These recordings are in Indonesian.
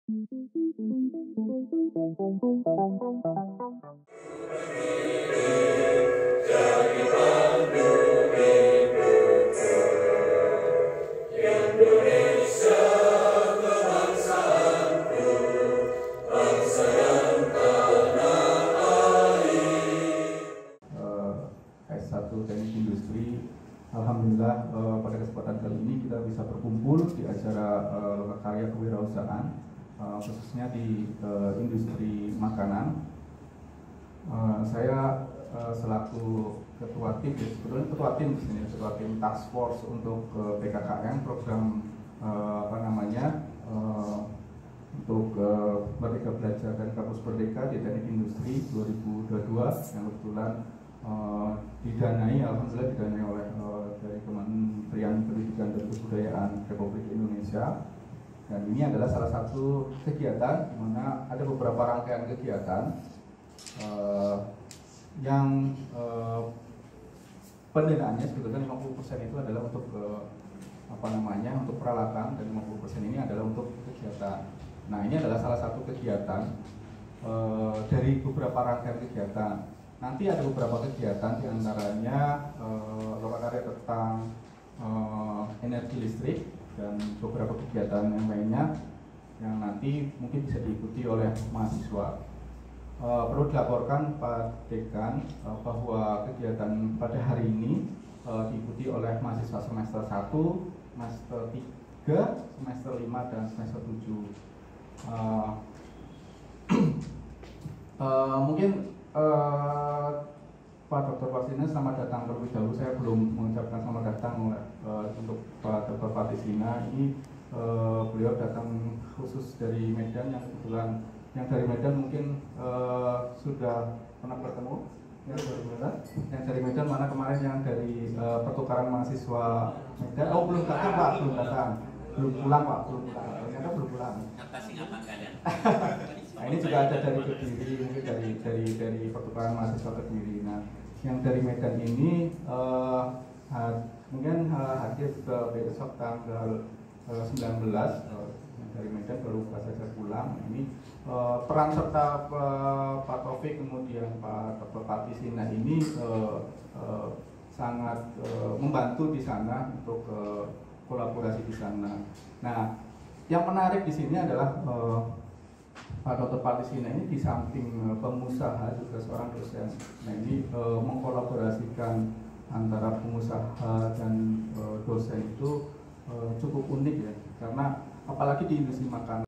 S1 Teknik Industri. Alhamdulillah pada kesempatan kali ini kita bisa berkumpul di acara Lokakarya Kewirausahaan, khususnya di industri makanan. Saya selaku ketua tim, sebetulnya ketua tim di sini, ketua tim task force untuk PKKM, program untuk Merdeka Belajar dan Kampus Merdeka di Teknik Industri 2022 yang kebetulan alhamdulillah didanai oleh dari Kementerian Pendidikan dan Kebudayaan Republik Indonesia. Dan ini adalah salah satu kegiatan di mana ada beberapa rangkaian kegiatan yang pendanaannya sebetulnya 50% itu adalah untuk untuk peralatan, dan 50% ini adalah untuk kegiatan. Nah, ini adalah salah satu kegiatan dari beberapa rangkaian kegiatan. Nanti ada beberapa kegiatan, diantaranya Lokakarya tentang energi listrik dan beberapa kegiatan yang lainnya yang nanti mungkin bisa diikuti oleh mahasiswa. Perlu dilaporkan Pak Dekan bahwa kegiatan pada hari ini diikuti oleh mahasiswa semester 1, semester 3, semester 5, dan semester 7. Mungkin Pak Dr. Patisina, selamat datang terlebih dahulu. Saya belum mengucapkan selamat datang untuk Pak Dr. Patisina. Ini beliau datang khusus dari Medan, yang kebetulan yang dari Medan mungkin sudah pernah bertemu. Yang dari Medan mana kemarin yang dari pertukaran mahasiswa Medan? Oh, belum datang Pak, belum pulang Pak, ternyata belum pulang. Nah, ini juga ada dari Kediri, mungkin dari pertukaran mahasiswa Kediri. Nah, yang dari Medan ini mungkin hadir besok tanggal 19. Yang dari Medan baru saja pulang. Ini peran serta Pak Taufik kemudian Pak Dr. Patisina ini sangat membantu di sana untuk kolaborasi di sana. Nah, yang menarik di sini adalah Pak Dr. Patisina ini di samping pengusaha juga seorang dosen. Nah, ini mengkolaborasikan antara pengusaha dan dosen itu cukup unik ya, karena apalagi di industri makanan.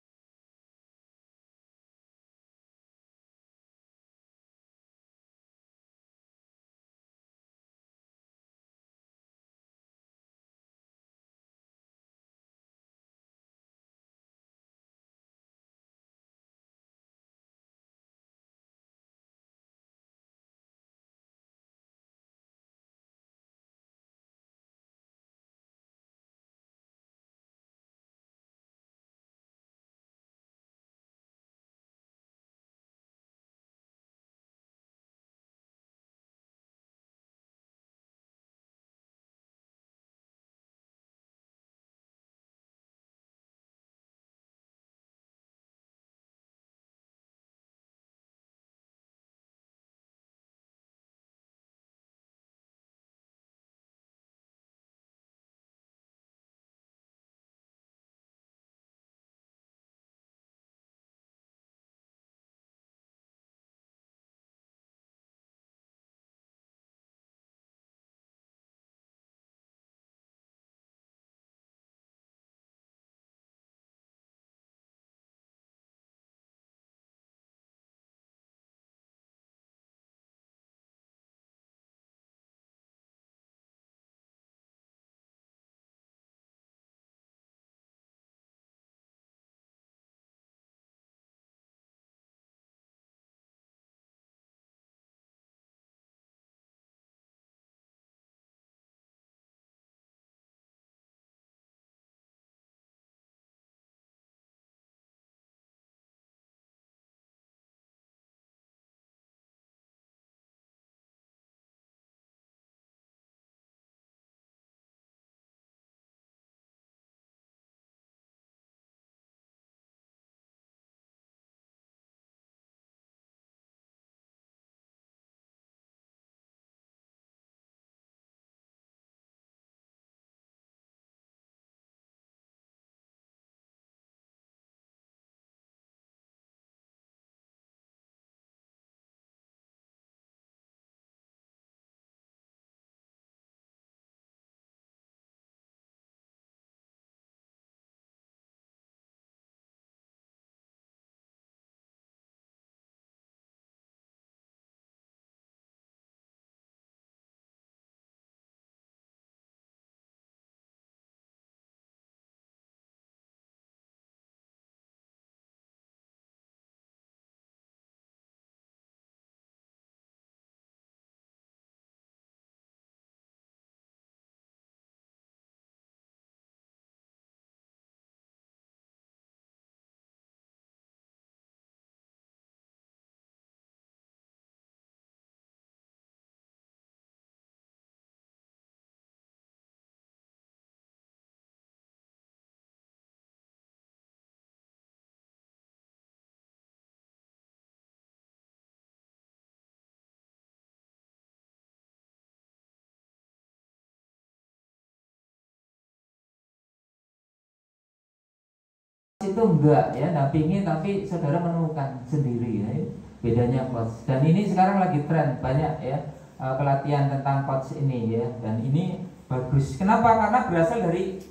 itu enggak ya, dampingi, tapi saudara menemukan sendiri ya. Bedanya coach. Dan ini sekarang lagi tren banyak ya pelatihan tentang coach ini ya. Dan ini bagus. Kenapa? Karena berasal dari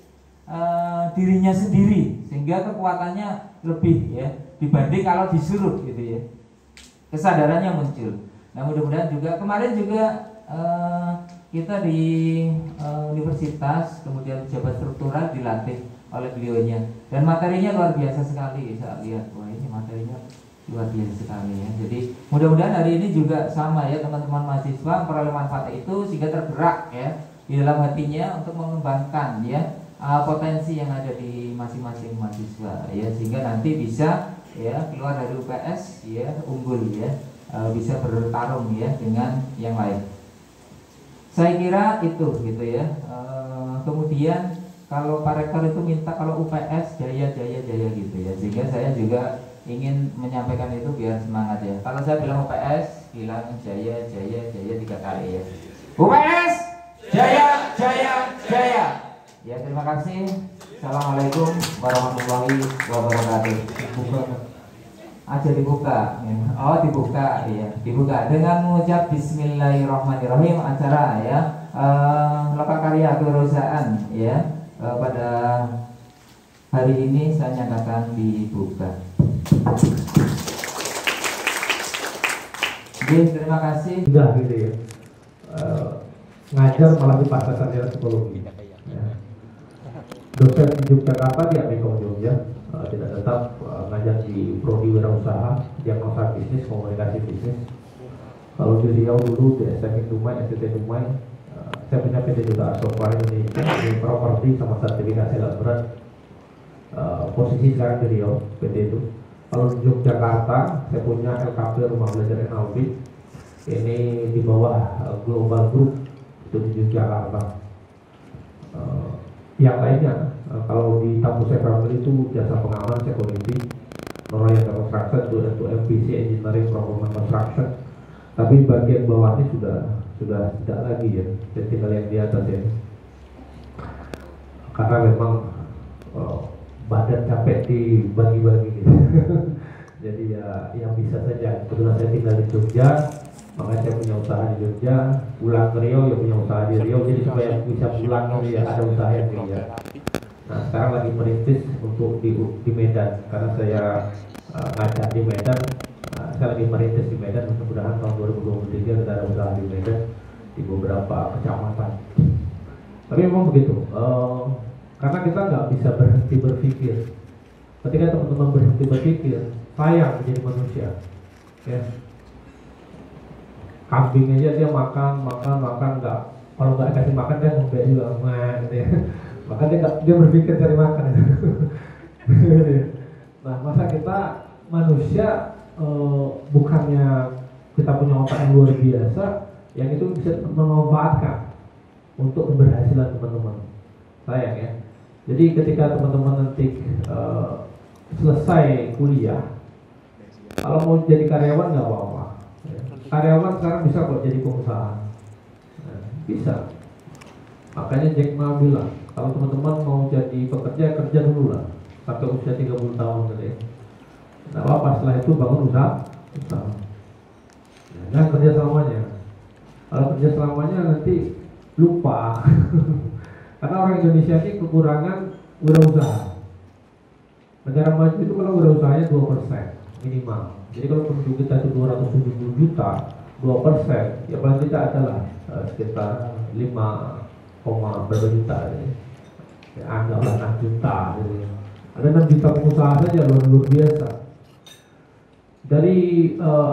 dirinya sendiri, sehingga kekuatannya lebih ya dibanding kalau disuruh gitu ya. Kesadarannya muncul. Nah mudah-mudahan juga kemarin juga kita di universitas kemudian pejabat struktural dilatih oleh beliaunya, dan materinya luar biasa sekali. Saya lihat, wah ini materinya luar biasa sekali ya. Jadi mudah-mudahan hari ini juga sama ya teman-teman mahasiswa memperoleh manfaat itu sehingga tergerak ya di dalam hatinya untuk mengembangkan ya potensi yang ada di masing-masing mahasiswa ya, sehingga nanti bisa ya keluar dari UPS ya unggul ya, bisa bertarung ya dengan yang lain. Saya kira itu gitu ya. Kemudian kalau Pak Rektor itu minta kalau UPS jaya gitu ya, sehingga saya juga ingin menyampaikan itu biar semangat ya. Kalau saya bilang UPS, bilang jaya 3 kali ya. UPS jaya. Ya terima kasih. Assalamualaikum warahmatullahi wabarakatuh. Aja dibuka. Oh dibuka ya, dibuka dengan mengucap Bismillahirrahmanirrahim acara ya Lokakarya Kewirausahaan ya. Pada hari ini saya nyatakan dibuka. Oke, terima kasih. Sudah gitu ya. Ngajar malah di Fakultas Sarjana Psikologi. Ya. Dosen di Yogyakarta di Amikom Jogja, tidak tetap ngajar di Prodi Wirausaha, Diagnosa Bisnis, Komunikasi Bisnis. Kalau di Riau dulu di STM Dumai, STT Dumai, saya punya PT juga Software Indonesia di properti sama sertifikasi alat berat. Posisi sekarang di Riau PT itu. Kalau di Yogyakarta saya punya LKP Rumah Belajar NLB, ini di bawah Global Group itu di Yogyakarta. Yang lainnya kalau di Tamu Family itu jasa pengaman security, Noroya Construction itu MPC Engineering Performance Construction. Tapi bagian bawahnya sudah tidak lagi ya, jadi tinggal yang di atas ya. Karena memang badan capek dibagi-bagi gitu. Jadi ya yang bisa saja. Kebetulan saya tinggal di Jogja, makanya saya punya usaha di Jogja. Pulang ke Riau ya punya usaha di Riau. Jadi supaya bisa pulang ya ada usaha yang di Riau. Nah sekarang lagi merintis untuk di Medan, karena saya ngajar di Medan. Saya lagi merintis di Medan, mudah-mudahan tahun 2023 kita ada usaha di Medan di beberapa kecamatan. Tapi memang begitu, karena kita nggak bisa berhenti berpikir. Ketika teman-teman berhenti berpikir, sayang menjadi manusia. Ya. Kambing aja dia makan nggak, kalau nggak dikasih makan dia ngombe juga, gitu ya. Maka dia berpikir cari makan. Nah masa kita manusia bukannya kita punya otak yang luar biasa yang itu bisa memanfaatkan untuk keberhasilan teman-teman. Sayang ya. Jadi ketika teman-teman nanti selesai kuliah, kalau mau jadi karyawan nggak apa-apa. Karyawan sekarang bisa kok jadi pengusaha. Nah, bisa. Makanya Jack Ma bilang, kalau teman-teman mau jadi pekerja, kerja dulu lah sampai usia 30 tahun gitu ya. Nah, apa setelah itu bangun usaha. Jangan kerja selamanya. Kalau kerja selamanya nanti lupa. Karena orang Indonesia ini kekurangan wirausaha. Negara maju itu kalau wirausahanya 2% minimal. Jadi kalau penduduk kita itu 270 juta, 2% ya paling tidak adalah sekitar 5, berapa juta ya, anggaplah 6 juta gitu. Ada 6 juta pengusaha saja luar biasa. Dari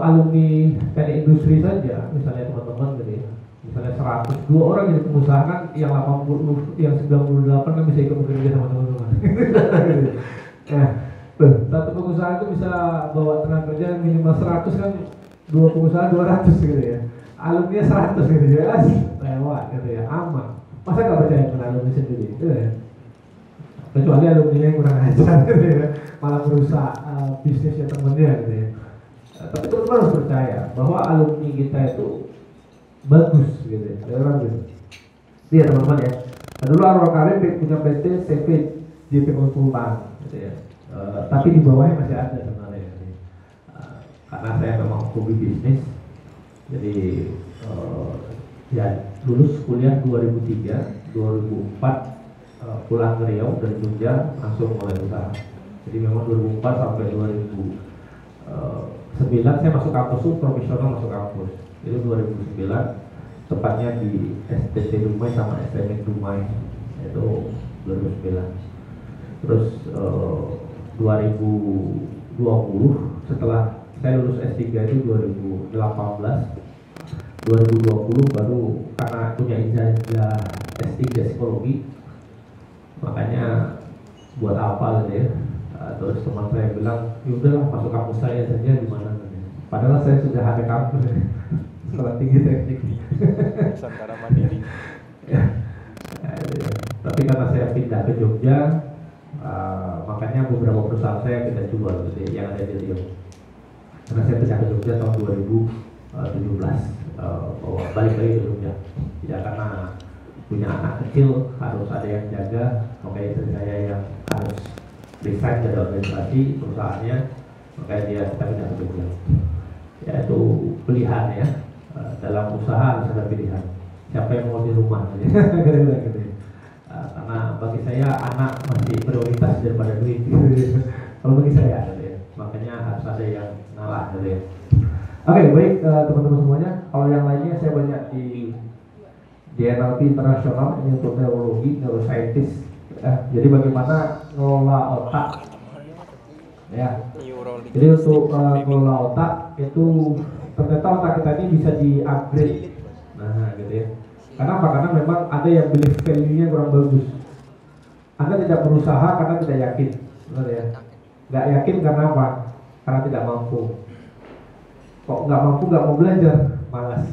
alumni teknik industri saja, misalnya teman-teman gitu ya, misalnya 102 orang jadi pengusaha kan, yang 80, yang 98 kan bisa ikut bekerja sama teman-teman. Satu pengusaha itu bisa bawa tenaga kerja minimal 100 kan, 2 pengusaha 200 gitu ya. Alumni 100 gitu ya, lewat gitu ya, aman. Masa nggak percaya dengan alumni sendiri gitu ya? Kecuali alumni yang kurang ajar gitu ya, malah merusak bisnisnya temennya gitu ya. Tapi teman-teman harus percaya bahwa alumni kita itu bagus gitu ya, ada orang gitu. Iya teman-teman ya. Nah, dulu Arwah Karim punya PT CV JP Konsultan gitu ya. Tapi di bawahnya masih ada sebenarnya. Karena saya memang hobi bisnis, jadi ya lulus kuliah 2003, 2004 pulang ke Riau dari Jogja langsung mulai usaha. Jadi memang 2004 sampai 2009 saya masuk kampus tuh profesional masuk kampus. Jadi 2009 tepatnya di STT Dumai sama STM Dumai itu 2009. Terus 2020 setelah saya lulus S3 itu 2018, 2020 baru karena punya ijazah S3 psikologi, makanya buat apa gitu ya. Terus teman saya bilang, ya udahlah masuk kampus saya saja di mana. Padahal saya sudah ada kampus sekolah tinggi teknik. Nusantara Mandiri. Ya. Tapi karena saya pindah ke Jogja, makanya beberapa perusahaan saya kita jual gitu, yang ada di Riau. Karena saya pindah ke Jogja tahun 2017, balik lagi ke Jogja. Ya karena punya anak kecil harus ada yang jaga, makanya istri saya yang harus resign dari organisasi perusahaannya, makanya dia kita pindah ke Jogja. Yaitu pilihan ya, dalam usaha harus ada pilihan. Siapa yang mau di rumah gitu. Karena bagi saya anak masih prioritas daripada duit gitu. Kalau bagi saya gitu ya. Makanya harus ada yang ngalah gitu ya. Oke, baik teman-teman semuanya. Kalau yang lainnya saya banyak di NLP internasional, ini untuk neurologi, neuroscientist. Jadi bagaimana ngelola otak, ya. Jadi untuk ngelola otak itu ternyata otak kita ini bisa di-upgrade. Nah, gitu ya. Kenapa? Karena memang ada yang belief value-nya kurang bagus. Anda tidak berusaha karena tidak yakin, benar ya? Nggak yakin karena apa? Karena tidak mampu. Kok nggak mampu nggak mau belajar, malas.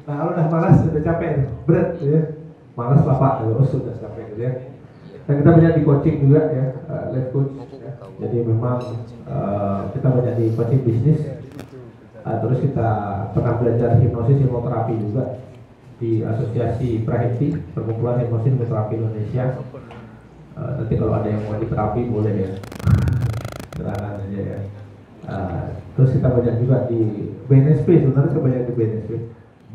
Nah kalau udah malas, udah capek, berat, ya. Malas bapak, terus sudah capek, gitu ya. Dan kita banyak di coaching juga ya, life coach. Ya. Jadi memang kita banyak di coaching bisnis. Terus kita pernah belajar hipnosis, hipnoterapi juga di Asosiasi Prahiti, Perkumpulan Hipnosis Hipnoterapi Indonesia. Nanti kalau ada yang mau diterapi boleh ya, silakan aja ya. Terus kita banyak juga di BNSP, sebenarnya kita banyak di BNSP,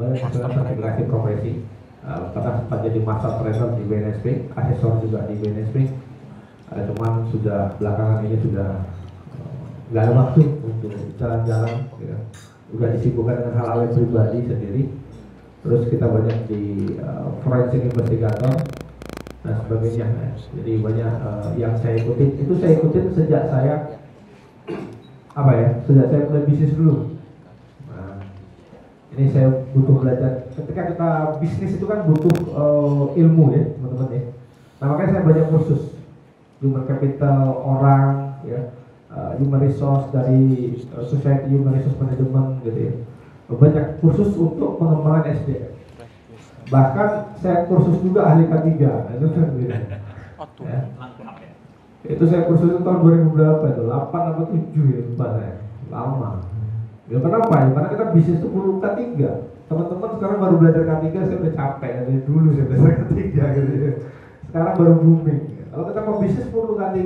banyak sertifikasi profesi. Pernah sempat jadi master trainer di BNSP, asesor juga di BNSP. Cuman sudah belakangan ini sudah nggak ada waktu untuk jalan-jalan, ya. Udah disibukkan dengan hal-hal yang pribadi sendiri. Terus kita banyak di forensic investigator dan sebagainya. Jadi banyak yang saya ikutin. Itu saya ikutin sejak saya sejak saya mulai bisnis dulu. Nah, ini saya butuh belajar. Ketika kita bisnis itu kan butuh ilmu ya teman-teman ya. Nah makanya saya banyak kursus human capital orang ya. Human resource dari Society Human Resource Management gitu ya. Banyak kursus untuk pengembangan SDM. Bahkan saya kursus juga ahli K3. Itu kan ya. Itu saya kursus itu tahun 2000 berapa itu? 8 atau 7 ya lupa saya. Lama. Ya kenapa ya? Karena kita bisnis itu perlu K3. Teman-teman sekarang baru belajar K3, saya udah capek dari dulu saya belajar K3 gitu ya. Sekarang baru booming. Kalau kita mau bisnis perlu K3.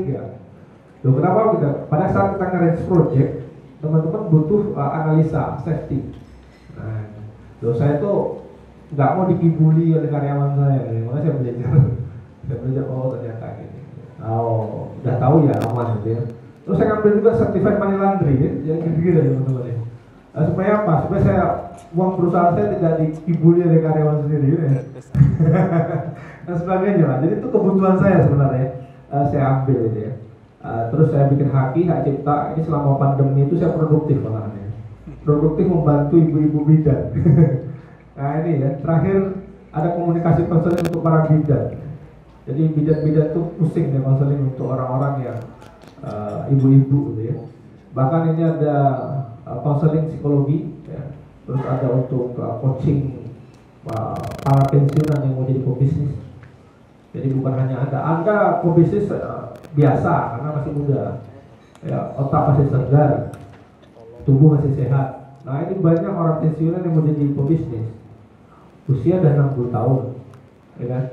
Loh, kenapa kita? Pada saat kita nge-range project, teman-teman butuh analisa safety. Nah, loh saya tuh nggak mau dikibuli oleh karyawan saya, makanya saya belajar. Saya belajar, oh ternyata gini. Oh, udah tahu ya aman gitu ya. Terus saya ngambil juga certified money laundry ya, yang gitu-gitu ya teman-teman ya. Supaya apa? Supaya saya uang perusahaan saya tidak dikibuli oleh karyawan sendiri ya. Dan sebagainya lah. Jadi itu kebutuhan saya sebenarnya. Saya ambil gitu ya. Terus saya bikin hak cipta. Ini selama pandemi itu saya produktif malahannya. Produktif membantu ibu-ibu bidan. Nah ini ya, terakhir ada komunikasi konseling untuk para bidan. Jadi bidan-bidan itu pusing ya konseling untuk orang-orang yang ibu-ibu gitu ya. Bahkan ini ada konseling psikologi ya. Terus ada untuk coaching para pensiunan yang mau jadi pebisnis. Jadi bukan hanya Anda pebisnis biasa karena masih muda, ya, otak masih segar, tubuh masih sehat. Nah ini banyak orang pensiunan yang mau jadi pebisnis, usia udah 60 tahun, ya kan?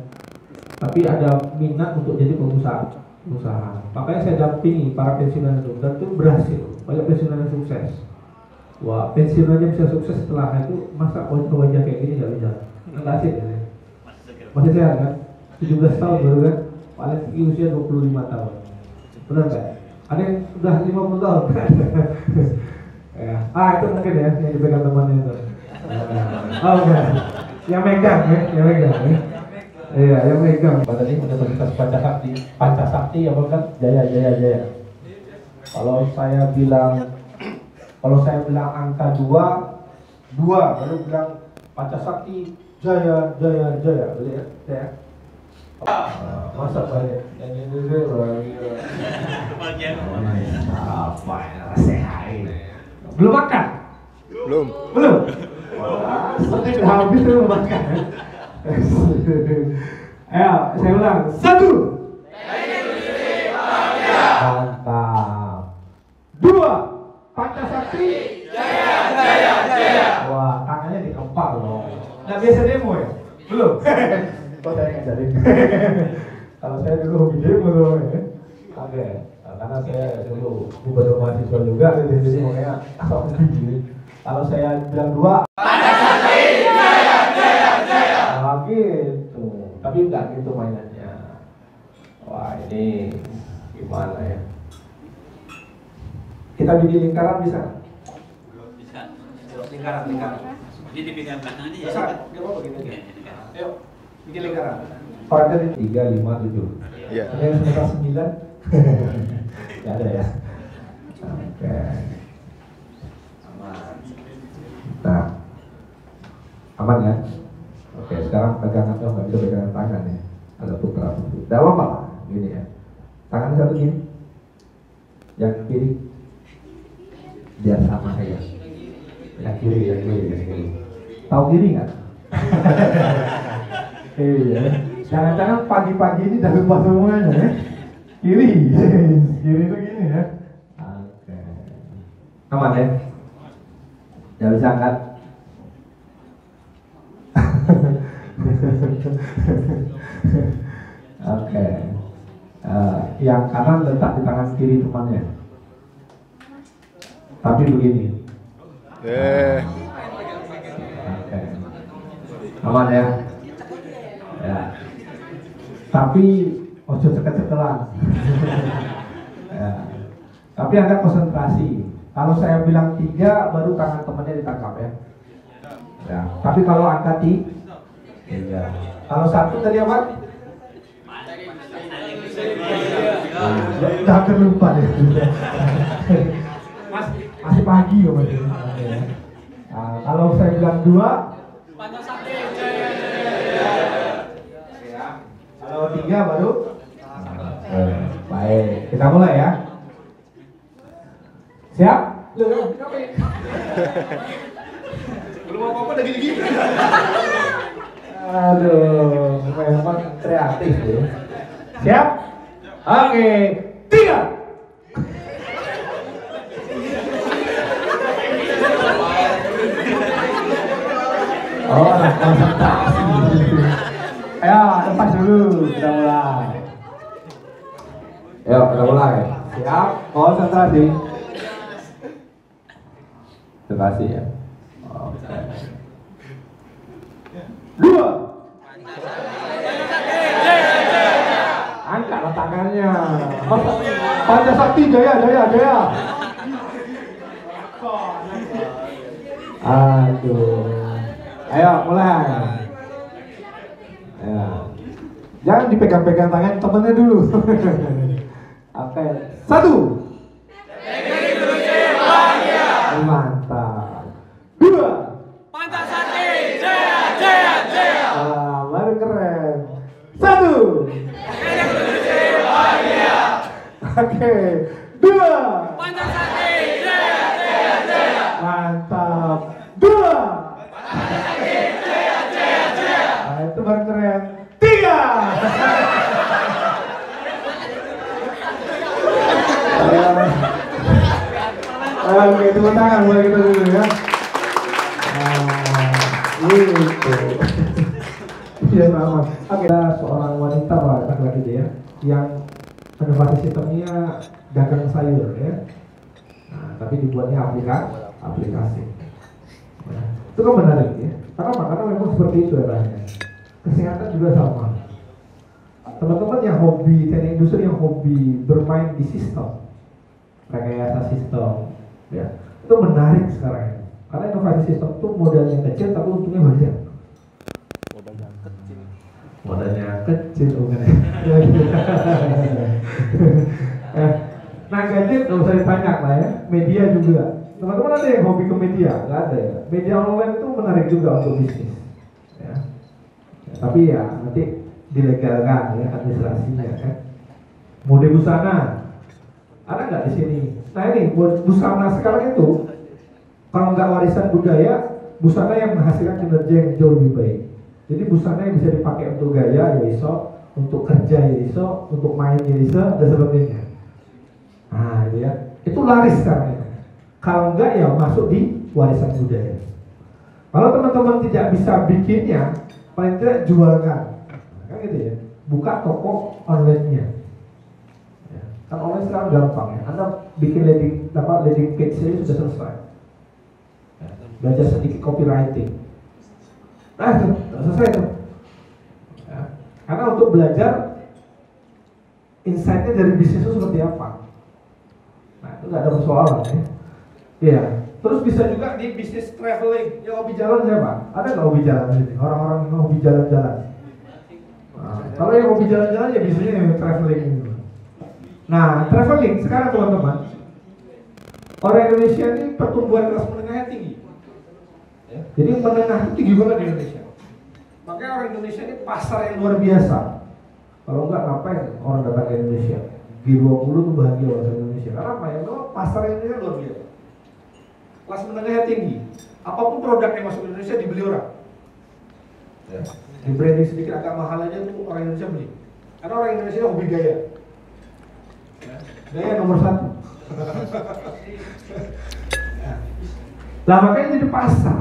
Tapi ada minat untuk jadi pengusaha. usaha. Makanya saya dampingi para pensiunan itu dan itu berhasil. Banyak pensiunan yang sukses. Wah, pensiun aja bisa sukses setelah itu, masa wajah kayak gini nggak bisa. Nggak asik ya. Masih sehat kan? 17 tahun baru kan? Paling tinggi usia 25 tahun. Benar nggak? Ada yang sudah 50 tahun. Ya. Itu mungkin ya yang dipegang temannya itu. Enggak. Yang megang ya, yang megang ya. Iya, yang megang. Tadi Universitas Pancasakti apa kan? Jaya. Kalau saya bilang angka 2 baru bilang Pancasakti Jaya. Betul ya? Saya. Masa banyak yang ini apa ya sehat. Belum makan? Belum. Seperti sudah habis belum makan. Ayo, saya ulang. 1. Mantap. 2. Pancasakti Jaya. Wah, tangannya dikempal loh. Nggak biasa demo ya? Belum. Kok saya ngajarin? Kalau saya dulu hobi demo loh ya. Oke. Karena saya dulu gubernur mahasiswa juga, jadi makanya asal begini. Kalau saya bilang 2, Pancasakti Jaya. Gitu. Tapi enggak gitu mainannya. Wah, ini gimana ya? Kita bikin lingkaran bisa? Bisa. Lingkaran. Ini dipegang belakang aja ya. Bisa. Dia mau begini. Ayo, bikin lingkaran. 3, 5, 7. Iya. Ada yang sebesar 9? Gak ada ya. Oke. Aman. Nah, aman ya. Oke, sekarang pegangan nggak bisa pegangan tangan ya. Ada putra putri. Tidak apa-apa, gini ya. Tangan satu gini. Yang kiri biar sama kayak. Yang kiri. Tahu kiri nggak? Iya. Jangan-jangan pagi-pagi ini udah lupa semuanya ya. Kiri itu gini ya. Oke. Aman ya? Jangan bisa angkat. Oke. Yang kanan letak di tangan kiri temannya. Tapi begini. Oke. Aman ya? Ya. Tapi ojo ceket-cekelan. Ya. Tapi Anda konsentrasi. Kalau saya bilang 3 baru tangan temannya ditangkap ya. Ya. Tapi kalau angka 3. Kalau 1 tadi apa? Jangan lupa deh. Masih pagi ya Mas. Nah, kalau saya bilang 2, Pancasakti Jaya. kalau 3 baru. Baik, kita mulai ya. Siap? Belum apa-apa udah gini-gini. Aduh, memang kreatif ya. Siap? Oke, 3. Oh, konsentrasi. Ayo, lepas dulu, kita mulai. Ayo, kita mulai. Siap, konsentrasi. Konsentrasi ya. Oke. 2. Angkatlah tangannya. Pancasakti Jaya. Aduh. Ayo, mulai. Ya. Jangan dipegang-pegang tangan temennya dulu. Oke. 1. Mantap. 2. Pancasakti Jaya. Baru keren. 1. Oke. 2. Pancasakti Jaya. Mantap. 2. Nah, itu baru keren. 3. Oke, tepuk tangan mulai kita dulu ya. Gitu. Iya sama. Oke, ada seorang wanita laki-laki dia yang inovasi sistemnya dagang sayur ya. Nah, tapi dibuatnya aplikasi. Nah, itu kan menarik ya. Karena memang seperti itu ya. Kesehatan juga sama. Teman-teman yang hobi teknik industri, yang hobi bermain di sistem, rekayasa sistem, ya, itu menarik sekarang ini. Karena inovasi sistem itu modalnya kecil tapi untungnya banyak. Modalnya kecil bukan ya. Nah, gadget nggak usah ditanya lah ya. Media juga. Teman-teman ada yang hobi ke media? Nggak ada ya. Media online itu menarik juga untuk bisnis. Ya. Tapi ya nanti dilegalkan ya administrasinya kan. Mode busana ada nggak di sini? Nah ini busana sekarang itu kalau nggak warisan budaya, busana yang menghasilkan kinerja yang jauh lebih baik. Jadi busana yang bisa dipakai untuk gaya ya iso, untuk kerja ya iso, untuk main ya iso dan sebagainya. Nah ya itu laris sekarang ini. Kalau enggak ya masuk di warisan budaya. Kalau teman-teman tidak bisa bikinnya, paling tidak jualkan. Kan gitu ya, buka toko online-nya ya. Kan online sekarang gampang ya, Anda bikin landing page saja sudah selesai ya. Belajar sedikit copywriting, nah itu, selesai itu ya. Karena untuk belajar insight-nya dari bisnis itu seperti apa, nah itu nggak ada persoalan ya. Iya, terus bisa juga di bisnis traveling, yang hobi jalan siapa? Ada nggak hobi jalan di sini? Orang-orang yang hobi jalan-jalan. Nah, kalau yang hobi jalan-jalan ya biasanya yang traveling. Nah, traveling sekarang teman-teman, orang Indonesia ini pertumbuhan kelas menengahnya tinggi. Ya, jadi menengah itu tinggi banget di Indonesia. Makanya orang Indonesia ini pasar yang luar biasa. Kalau enggak ngapain orang datang ke Indonesia? G20 tuh bahagia orang Indonesia. Karena apa ya? Memang pasar Indonesia luar biasa. Kelas menengahnya tinggi. Apapun produk yang masuk ke Indonesia dibeli orang. Ya. Di branding sedikit agak mahal aja tuh orang Indonesia beli. Karena orang Indonesia hobi gaya. Ya. Gaya nomor 1. Ya. Nah makanya jadi pasar,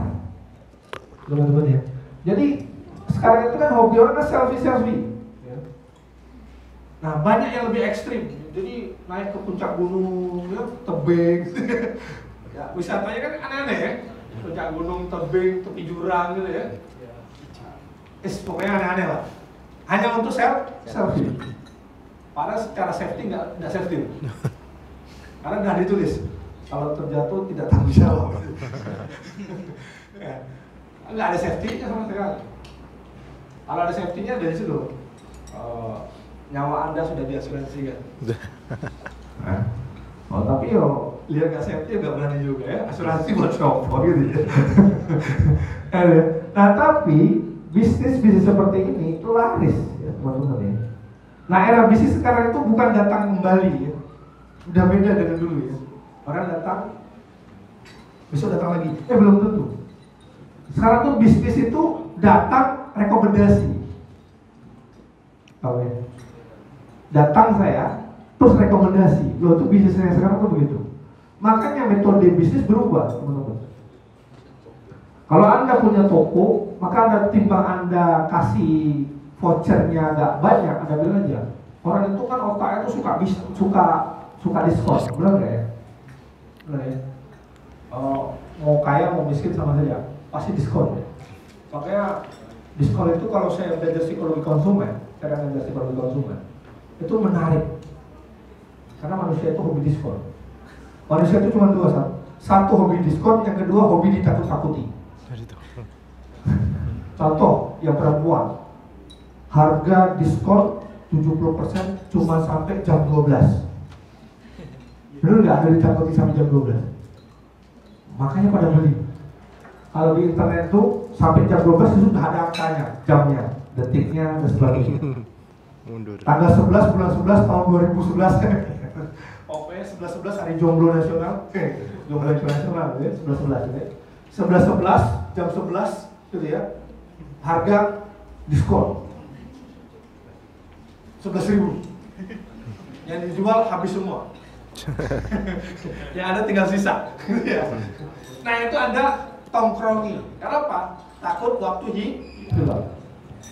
teman-teman ya. Jadi sekarang itu kan hobi orang kan selfie. Ya. Nah banyak yang lebih ekstrim. Jadi naik ke puncak gunung, ya, tebing. Ya, wisatanya kan aneh-aneh ya. Puncak gunung, tebing, tepi jurang gitu ya. Pokoknya aneh-aneh lah. Hanya untuk selfie. Padahal secara safety nggak safety. Karena nggak ditulis kalau terjatuh tidak tanggung jawab. Ya. Nggak ada safety-nya sama sekali. Kalau ada safety-nya dari situ, nyawa Anda sudah diasuransikan. Nah. Oh tapi lihat nggak safety nggak berani juga ya. Asuransi buat copot gitu ya. Nah tapi bisnis seperti ini itu laris ya teman-teman ya. Nah era bisnis sekarang itu bukan datang kembali ya, udah beda dengan dulu ya. Orang datang, besok datang lagi, belum tentu. Sekarang tuh bisnis itu datang rekomendasi. Tahu ya? Datang saya, terus rekomendasi. Loh itu bisnis saya sekarang tuh begitu. Makanya metode bisnis berubah teman-teman. Kalau Anda punya toko, maka Anda timbang Anda kasih vouchernya agak banyak, Anda bilang aja. Orang itu kan otaknya tuh suka diskon, benar nggak ya? Benar ya? Mau kaya mau miskin sama saja, pasti diskon ya. Makanya diskon itu kalau saya belajar psikologi konsumen, itu menarik. Karena manusia itu hobi diskon. Manusia itu cuma dua, satu hobi diskon, yang kedua hobi ditakut-takuti. Contoh yang perempuan, harga diskon 70% cuma sampai jam 12. Bener nggak ada ditakuti sampai jam 12? Makanya pada beli. Kalau di internet tuh sampai jam 12 itu sudah ada angkanya, jamnya, detiknya dan sebagainya. Tanggal 11 bulan 11 tahun 2011 kan. Pokoknya 11 hari jomblo nasional. Jomblo nasional ya, 11 ya. 11 jam 11 gitu ya. Harga diskon 11.000. Yang dijual habis semua. Yang ada tinggal sisa. Nah itu Anda tongkrongi. Karena apa? Takut waktu hilang.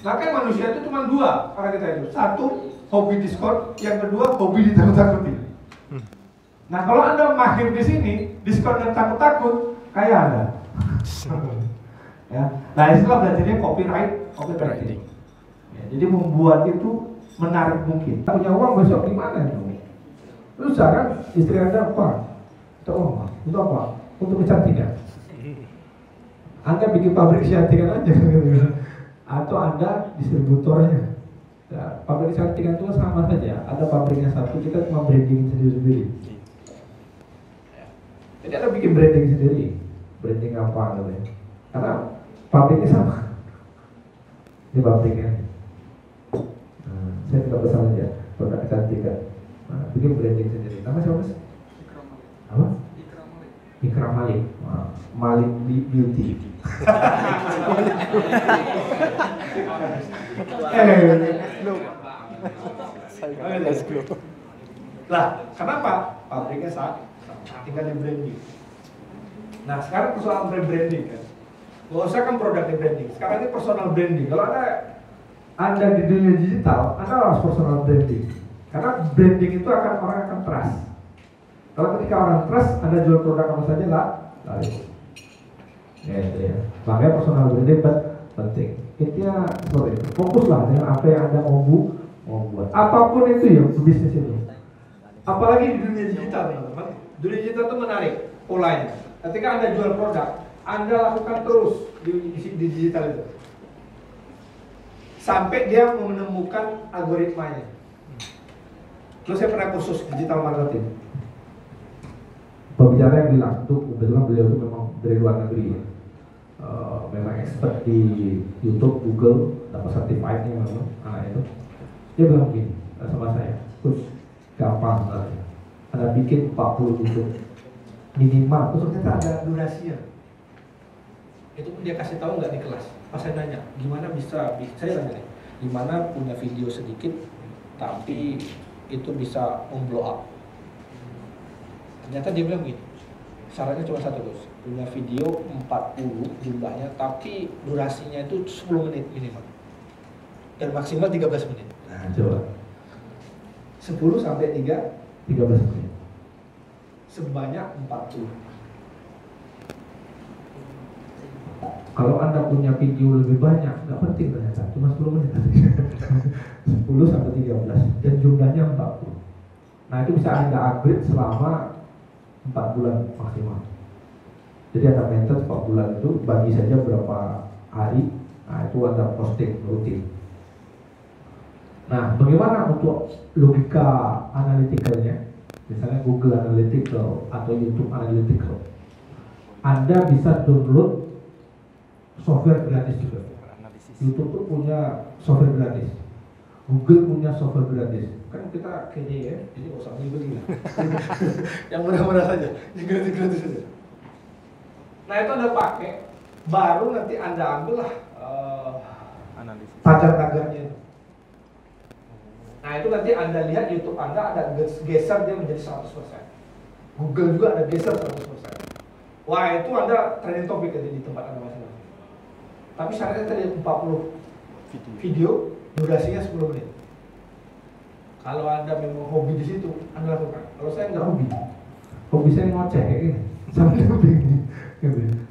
Makanya manusia itu cuma dua orang kita itu. Satu hobi diskon, yang kedua hobi ditakut-takuti. Nah kalau Anda mahir di sini, diskon dan takut-takut, kaya Anda. Ya. Nah itulah belajarnya copywriting. Ya, jadi membuat itu menarik mungkin. Punya uang besok gimana itu? Terus kan istri Anda apa? Oh, untuk apa? Untuk kecantikan. Anda bikin pabrik kecantikan aja, atau Anda distributornya. Ya, pabrik kecantikan itu sama saja. Ada pabriknya satu, kita cuma branding sendiri-sendiri. Jadi Anda bikin branding sendiri. Branding apa namanya? Karena pabriknya sama. Ini pabriknya. Nah, saya tidak pesan aja produk kecantikan. Nah, bikin branding sendiri. Nama siapa Mas? Apa? Ikram Malik. Malik Beauty. Lah, kenapa? Pabriknya sama, tinggal di branding. Nah, sekarang persoalan rebranding kan. Nggak usah kan produk di branding. Sekarang ini personal branding. Kalau Anda di dunia digital, Anda harus personal branding. Karena branding itu orang akan trust. Kalau ketika orang trust, Anda jual produk apa saja lah, laris. Ya. Makanya personal branding penting. Intinya seperti itu. Fokuslah dengan apa yang Anda mau buat. Apapun itu ya bisnis ini. Apalagi di dunia digital, teman-teman. Dunia digital itu menarik polanya. Ketika Anda jual produk, Anda lakukan terus di digital itu sampai dia menemukan algoritmanya. Terus saya pernah kursus digital marketing. Pembicara yang bilang, tuh kebetulan beliau itu memang dari luar negeri ya. Memang expert di YouTube, Google, dapat certified-nya memang. Nah itu dia bilang begini sama saya, terus gampang sebenarnya. Anda bikin 40 YouTube minimal, terus ternyata ada durasinya. Itu pun dia kasih tahu nggak di kelas. Pas saya nanya, gimana bisa, saya tanya, gimana punya video sedikit tapi itu bisa blow up. Ternyata dia bilang gini, syaratnya cuma satu terus, punya video 40 jumlahnya tapi durasinya itu 10 menit minimal dan maksimal 13 menit. Nah coba 10 sampai 13 menit sebanyak 40. Kalau Anda punya video lebih banyak, nggak penting ternyata, cuma 10 menit 10 sampai 13 dan jumlahnya 40. Nah itu bisa Anda upgrade selama 4 bulan maksimal. Jadi Anda maintain 4 bulan itu, bagi saja berapa hari. Nah itu Anda posting rutin. Nah bagaimana untuk logika analyticalnya? Misalnya Google Analytical atau YouTube Analytical. Anda bisa download software gratis juga. YouTube tuh punya software gratis, Google punya software gratis. Kan kita kayaknya ya, jadi nggak usah beli lah. Yang murah-murah saja, yang gratis saja. Nah itu Anda pakai, baru nanti Anda ambil lah tagar-tagarnya itu. Nah itu nanti Anda lihat YouTube Anda ada geser dia menjadi 100%. Google juga ada geser 100%. Wah itu Anda trending topik aja di tempat Anda masing-masing. Tapi syaratnya tadi 40 video, durasinya 10 menit. Kalau Anda memang hobi di situ, Anda lakukan. Kalau saya nggak hobi saya ngoceh kayak gini, sampai begini.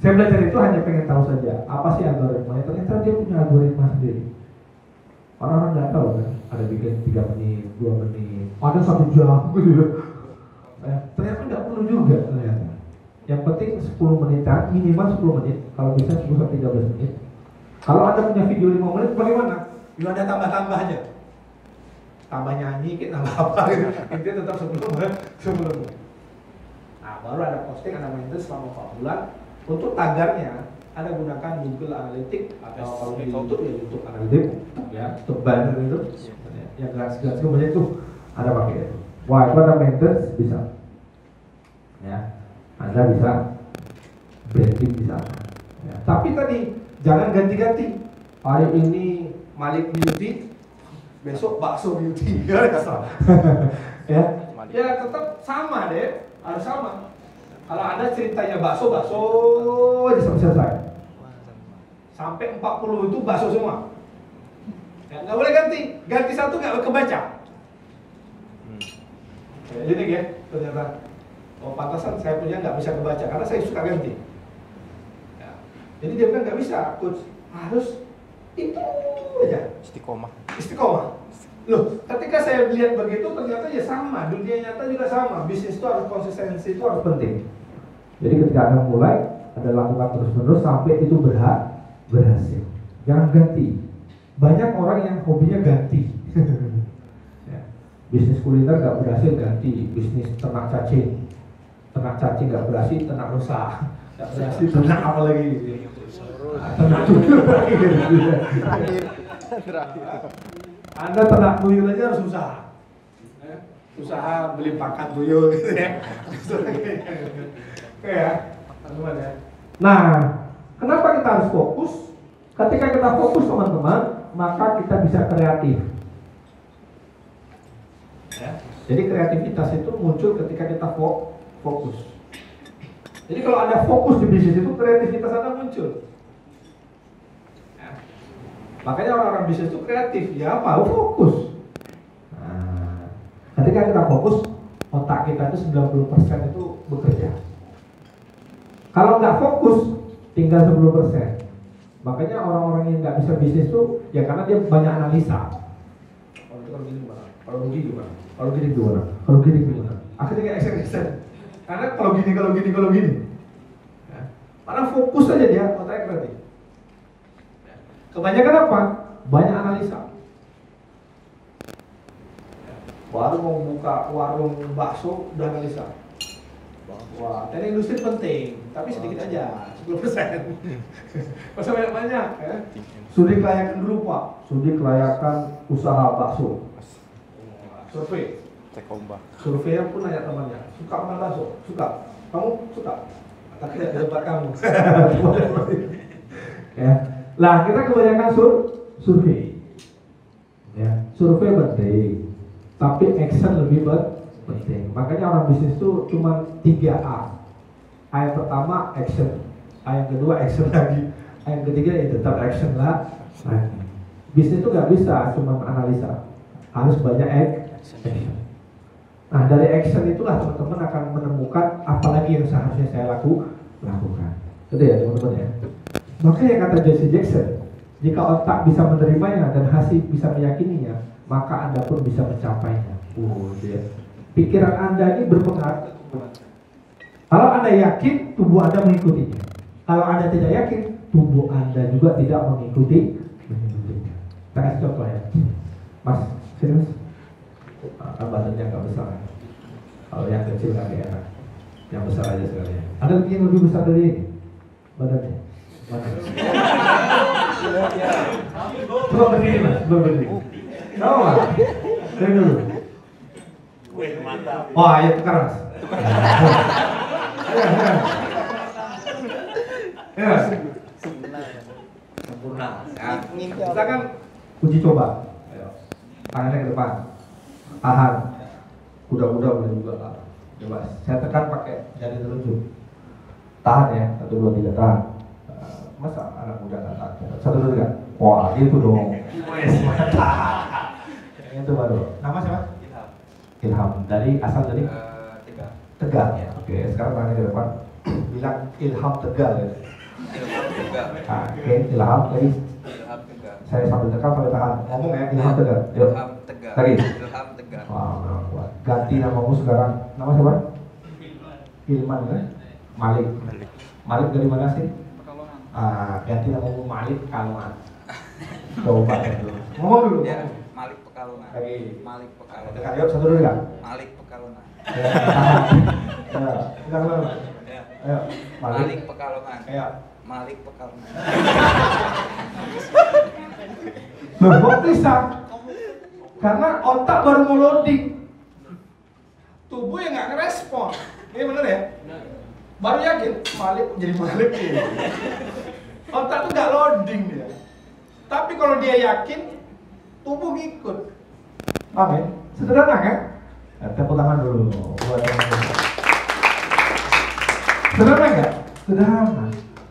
Saya belajar itu hanya pengen tahu saja apa sih algoritmanya. Ternyata dia punya algoritma sendiri. Orang-orang nggak tahu kan, ada bikin 3 menit, 2 menit, ada 1 jam gitu. Ternyata nggak perlu juga ternyata. Yang penting 10 menitan, minimal 10 menit. Kalau bisa 10 sampai 13 menit. Kalau Anda punya video 5 menit, bagaimana? Ya Anda tambah-tambah aja. Tambah nyanyi, kita tambah apa gitu. Intinya tetap 10 menit. Nah, baru Anda posting, Anda maintain selama 4 bulan. Untuk tagarnya, Anda gunakan Google Analytics atau kalau di YouTube ya YouTube Analytics, ya, untuk banner itu. Yang gratis-gratis kemudian itu Anda pakai itu. Wah, itu Anda maintain bisa. Ya, Anda bisa branding di sana. Ya. Tapi tadi jangan ganti-ganti. Hari ini Malik Beauty, besok bakso beauty. Ya, ya tetap sama deh, harus sama. Kalau Anda ceritanya bakso aja sampai selesai. Sampai 40 itu bakso semua. Ya, nggak boleh ganti. Ganti satu nggak kebaca. Lirik ya, ternyata. Oh pantasan saya punya nggak bisa kebaca karena saya suka ganti. Ya. Jadi dia bilang nggak bisa, coach harus itu aja. Istiqomah. Loh, ketika saya lihat begitu ternyata ya sama, dunia nyata juga sama. Bisnis itu harus konsistensi, itu harus penting. Jadi ketika Anda mulai, Anda lakukan terus-menerus sampai itu berhasil. Jangan ganti. Banyak orang yang hobinya ganti. Ya. Bisnis kuliner nggak berhasil ganti, bisnis ternak cacing nggak berhasil, ternak rusa nggak berhasil, ternak apa lagi? Ternak tuyul lagi. Anda ternak tuyul aja harus usaha beli pakan tuyul gitu ya. Oke ya, teman-teman ya. Nah, kenapa kita harus fokus? Ketika kita fokus teman-teman, maka kita bisa kreatif. Ya. Jadi kreativitas itu muncul ketika kita fokus. Jadi kalau Anda fokus di bisnis itu, kreativitas Anda muncul. Ya. Makanya orang-orang bisnis itu kreatif, ya mau fokus. Nah, ketika kita fokus, otak kita itu 90% itu bekerja. Kalau nggak fokus, tinggal 10%. Makanya orang-orang yang nggak bisa bisnis itu, ya karena dia banyak analisa. Kalau gini gimana? Kalau begini gimana? Kalau gini gimana? Kalau gini gimana? Akhirnya nggak extend. Karena kalau gini. Ya. Karena fokus aja dia, otaknya kreatif. Ya. Kebanyakan apa? Banyak analisa. Ya. Baru mau buka warung bakso, udah analisa. Wah, teknik industri penting, tapi sedikit aja, 10%. Masa banyak-banyak ya. Studi kelayakan dulu Pak, studi kelayakan usaha bakso. Survei. Survei pun nanya temannya, suka makan bakso? Suka. Kamu suka? Tapi tidak di tempat kamu. Ya. Lah kita kebanyakan survei. Ya, survei penting, tapi action lebih penting. Makanya orang bisnis itu cuma 3A. A yang pertama action, A yang kedua action lagi, A yang ketiga ya tetap action lah. Bisnis itu nggak bisa cuma analisa, harus banyak action. Nah dari action itulah teman-teman akan menemukan apa lagi yang seharusnya saya lakukan. Itu ya teman-teman ya. Makanya kata Jesse Jackson, jika otak bisa menerimanya dan hati bisa meyakininya, maka Anda pun bisa mencapainya. Dia. Pikiran Anda ini berpengaruh. Kalau Anda yakin, tubuh Anda mengikutinya. Kalau Anda tidak yakin, tubuh Anda juga tidak mengikuti. Kita kasih contoh ya. Mas, sini mas. Kan badannya nggak besar. Kalau yang kecil nggak enak. Yang besar aja sekalian. Ada yang lebih besar dari ini badannya. Mana? Coba berdiri mas, coba berdiri. Tahu nggak? Dari dulu. Wah, ya tukar mas. Ya. Sempurna. Kita kan uji coba. Ayo. Tangannya ke depan. Tahan. Kuda-kuda boleh juga lah. Coba. Saya tekan pakai jari telunjuk. Tahan ya. 1, 2, 3 tahan. Masa anak muda nggak tahan? 1, 2, 3. Wah, itu dong. Wes, mantap. Itu baru. Nama siapa? Ilham. Dari asal dari Tegal ya. Oke, sekarang tangannya ke depan. Bilang Ilham Tegal ya. Ilham Tegal. Oke, Ilham dari. Ilham Tegal. Saya sambil tekan sampai tahan. Ngomong ya, Ilham Tegal. Yuk. Ilham Tegal. Lagi. Ilham Tegal. Wah, kuat. Ganti namamu sekarang. Nama siapa? Ilman kan? Malik. Malik dari mana sih? Pekalongan. Ganti namamu Malik Kalongan. Coba dulu. Ngomong dulu. Ya, Malik Pekalongan. Lagi. Malik Pekalongan. Tekan yuk, 1, 2, 3. Malik Pekalongan. Ya, tahan. Ya, tekan dulu. Ya. Ayo, Malik Pekalongan. Ayo. Malik Pekalongan. Loh, kok bisa? Karena otak baru mau loading, tubuh yang nggak ngerespon. Ini bener ya? Baru yakin, Malik jadi Malik ya. Otak tuh nggak loading dia. Tapi kalau dia yakin, tubuh ngikut. Oke, sederhana kan? Tepuk tangan dulu. Sederhana nggak? Sederhana.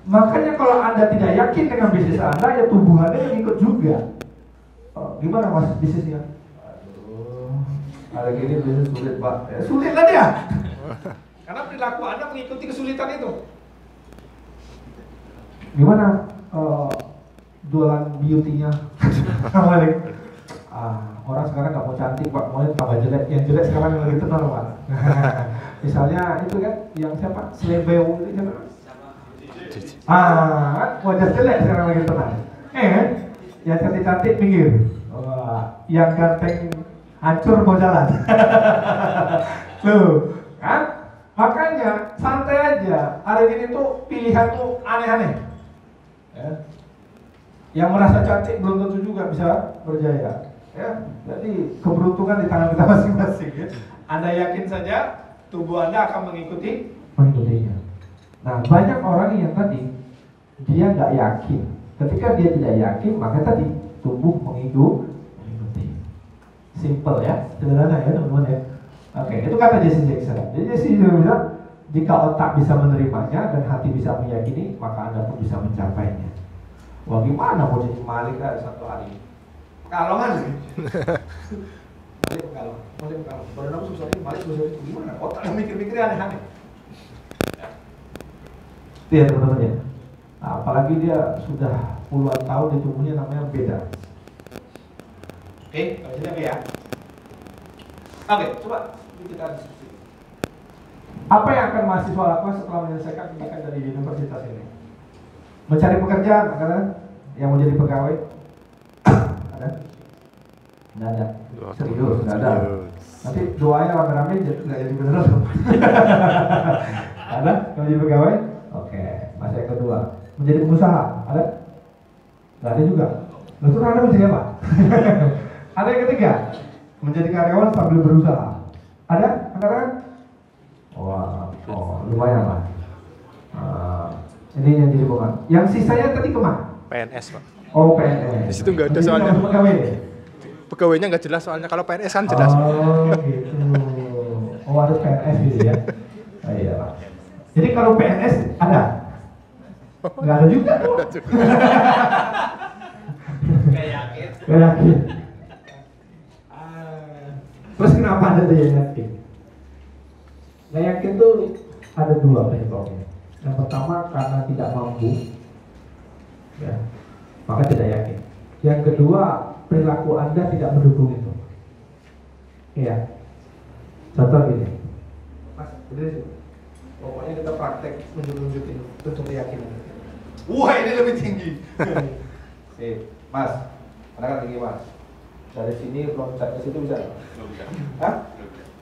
Makanya kalau Anda tidak yakin dengan bisnis Anda, ya tubuh Anda yang ikut juga. Gimana mas bisnisnya? Aduh, Hari ini bisnis sulit Pak. Ya, sulit lah dia. Karena perilaku Anda mengikuti kesulitan itu. Gimana jualan beauty-nya? Orang sekarang nggak mau cantik Pak, mau tambah jelek. Yang jelek sekarang lagi terkenal Pak. Misalnya itu kan yang siapa? Slebeo itu siapa? Wajah jelek sekarang lagi terkenal. Yang cantik-cantik minggir. Yang ganteng hancur mau jalan. Loh, kan? Makanya santai aja. Hari ini tuh pilihan tuh aneh-aneh. Ya. Yang merasa cantik belum tentu juga bisa berjaya. Ya, jadi keberuntungan di tangan kita masing-masing. Ya. Anda yakin saja, tubuh Anda akan mengikutinya. Nah, banyak orang yang tadi dia nggak yakin. Ketika dia tidak yakin, maka tadi tubuh mengikuti. Simple ya, sederhana ya teman-teman ya. Oke, itu kata Jesse Jackson. Jadi Jesse Jackson bilang, jika otak bisa menerimanya dan hati bisa meyakini, maka Anda pun bisa mencapainya. Wah, gimana mau jadi Malik satu hari? Pekalongan lagi. Malik pekalongan. Badan aku susah ini, Malik susah itu gimana? Otaknya mikir-mikirnya aneh-aneh. Itu ya teman-teman ya. Nah, apalagi dia sudah puluhan tahun di tubuhnya namanya beda. Oke, kalau jadi ya. Oke, coba kita diskusi. Apa yang akan mahasiswa lakukan setelah menyelesaikan pendidikan dari universitas ini? Mencari pekerjaan, ada yang mau jadi pegawai? Ada? Nggak ada. Serius, nggak ada. Nanti doanya rame-rame nggak jadi beneran. Ada? Mau jadi pegawai? Oke. Masa yang kedua, menjadi pengusaha? Ada? Nggak ada juga. Lalu Anda mau jadi apa? Ada yang ketiga, menjadi karyawan sambil berusaha. Ada? Angkatan? Wah, lumayan lah. Ini yang jadi bukan. Yang sisanya tadi kemana? PNS Pak. Oh, PNS. Di situ nggak ada Jadi soalnya. Pegawai. Pegawainya nggak jelas soalnya. Kalau PNS kan jelas. Oh, gitu. Oh, harus PNS gitu ya. Oh, iya Pak. Jadi kalau PNS ada? Nggak ada juga. Gak yakin. Nggak yakin. Terus kenapa ada yang yakin? Nggak yakin tuh ada dua penyebabnya. Yang pertama karena tidak mampu, ya, maka tidak yakin. Yang kedua perilaku Anda tidak mendukung itu. Iya. Contoh gini, Mas, udah pokoknya kita praktek menunjukin untuk keyakinan. Wah, ini lebih tinggi. Mas, Anda kan tinggi Mas. Dari sini loncat ke situ bisa? Nggak bisa. Hah?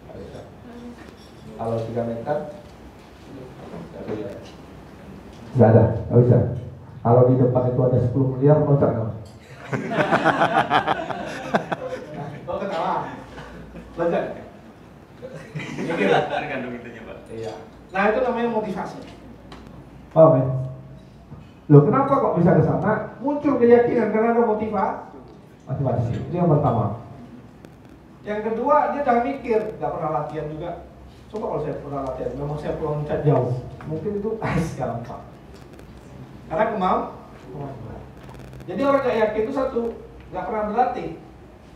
Nggak bisa. Kalau 3 meter, nggak ada, nggak bisa. Kalau di depan itu ada 10 miliar, loncat nggak? Kok ketawa? Loncat? Mikir lah. Tergantung itunya Pak. Iya. Nah itu namanya motivasi. Paham ya? Loh kenapa kok bisa ke sana? Muncul keyakinan karena ada motivasi. Itu yang pertama. Yang kedua dia jangan mikir, nggak pernah latihan juga. Coba kalau saya pernah latihan, memang saya loncat jauh. Mungkin itu gampang. Karena kemampuan. Jadi orang nggak yakin itu satu, nggak pernah berlatih,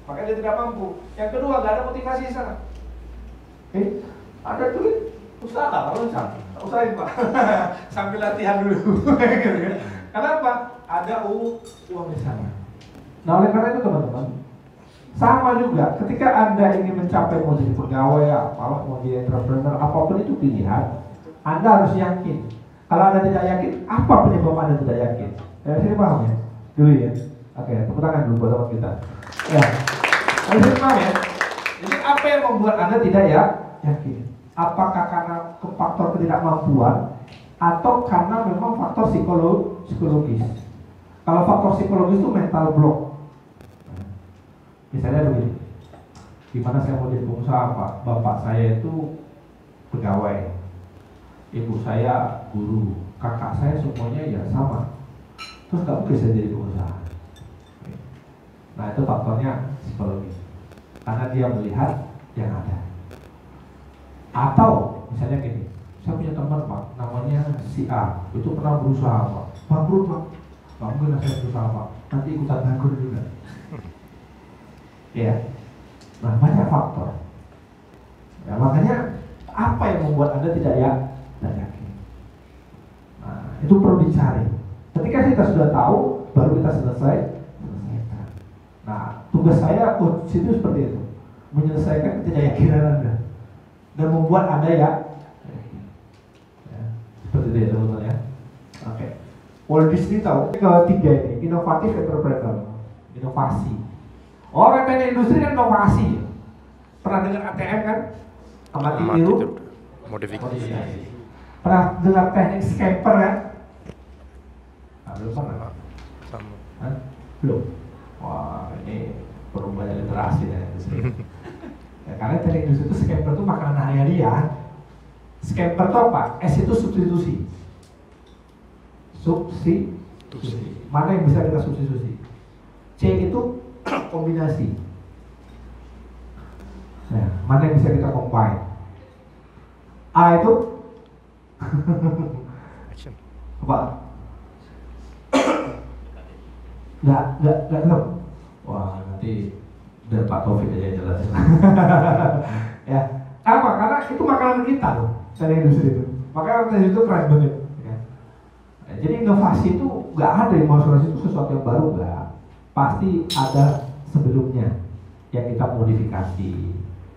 makanya dia tidak mampu. Yang kedua nggak ada motivasi di sana. Ada duit, usaha, usahain Pak, sambil latihan dulu. Kenapa? Ada uang di sana. Nah oleh karena itu teman-teman, sama juga ketika Anda ingin mencapai mau jadi pegawai, apalah mau jadi entrepreneur, apapun itu pilihan, Anda harus yakin. Kalau Anda tidak yakin, apa penyebab Anda tidak yakin? Saya paham ya? Dulu ya. Oke, tepuk tangan dulu buat teman kita. Ya, saya paham ya. Jadi apa yang membuat Anda tidak yakin? Apakah karena faktor ketidakmampuan atau karena memang faktor psikologis? Kalau faktor psikologis itu mental block. Misalnya begini, gimana saya mau jadi pengusaha Pak? Bapak saya itu pegawai, ibu saya guru, kakak saya semuanya ya sama. Terus nggak mungkin saya jadi pengusaha. Nah itu faktornya psikologi, karena dia melihat yang ada. Atau misalnya gini, saya punya teman Pak, namanya si A, itu pernah berusaha Pak, bangkrut Pak. Nggak mungkin saya berusaha Pak, nanti ikutan bangkrut juga. Ya, nah banyak faktor. Ya, makanya apa yang membuat Anda tidak yakin? Nah, itu perlu dicari. Ketika kita sudah tahu, baru kita selesaikan. Nah, tugas saya coach itu seperti itu, menyelesaikan ketidakyakinan Anda dan membuat Anda ya, seperti itu ya teman-teman ya. Oke. Walt Disney tahu ketiga ini, inovatif entrepreneur, inovasi. Orang teknik industri kan inovasi. Pernah dengar ATM kan? Amati tiru, modifikasi. Pernah dengar teknik scamper kan? Nah, belum pernah. Hah? Belum. Wah, ini perlu banyak literasi ya. Ya, karena teknik industri itu scamper itu makanan hari-hari ya. Scamper itu apa? S itu substitusi. Mana yang bisa kita substitusi? C itu kombinasi. Nah, mana yang bisa kita combine? A itu apa? Nggak tahu. Wah, nanti biar Pak Taufik aja yang jelasin. Ya, apa? Karena itu makanan kita loh, teknik industri itu. Makanya teknik itu keren banget. Ya. Nah, jadi inovasi itu nggak ada inovasi itu sesuatu yang baru, nggak. Pasti ada sebelumnya yang kita modifikasi,